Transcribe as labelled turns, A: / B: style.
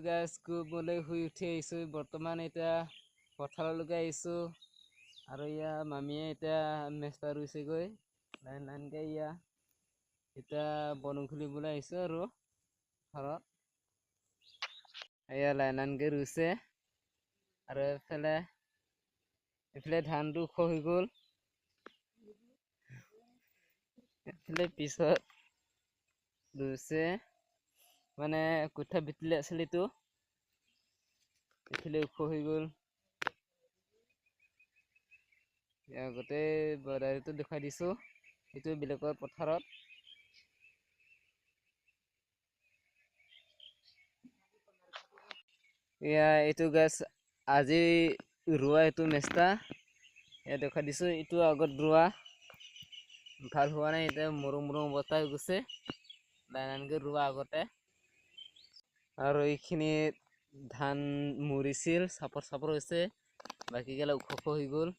A: গাছ শুবলৈ শুই উঠি আহিছোঁ বৰ্তমান এতিয়া পথাৰলৈকে আহিছোঁ আৰু ইয়া মামীয়ে এতিয়া মেষ্টা ৰুইছেগৈ লাইন লাইনকৈ ইয়া এতিয়া বন খুলিবলৈ আহিছোঁ আৰু ঘৰত এয়া লাইন লাইনকৈ ৰুইছে আৰু এইফালে ধানটো ওখ হৈ গ'ল এইফালে পিছত ৰুইছে মানে কঠীয়া বিতলি আছিল এইটো এইফালে ওখ হৈ গ'ল গোটেই বৰ্ডাৰীটো দেখুৱাই দিছোঁ এইটো বেলেগৰ পথাৰত এইটো গছ আজি ৰোৱা এইটো মেষ্টা দেখুৱাই দিছোঁ এইটো আগত ৰোৱা ভাল হোৱা নাই এতিয়া মৰম অৱস্থা হৈ গৈছে লাইনকৈ ৰোৱা আগতে আৰু এইখিনি ধান মৰিছিল চাপৰ হৈছে বাকীগিলা ওখ হৈ গ'ল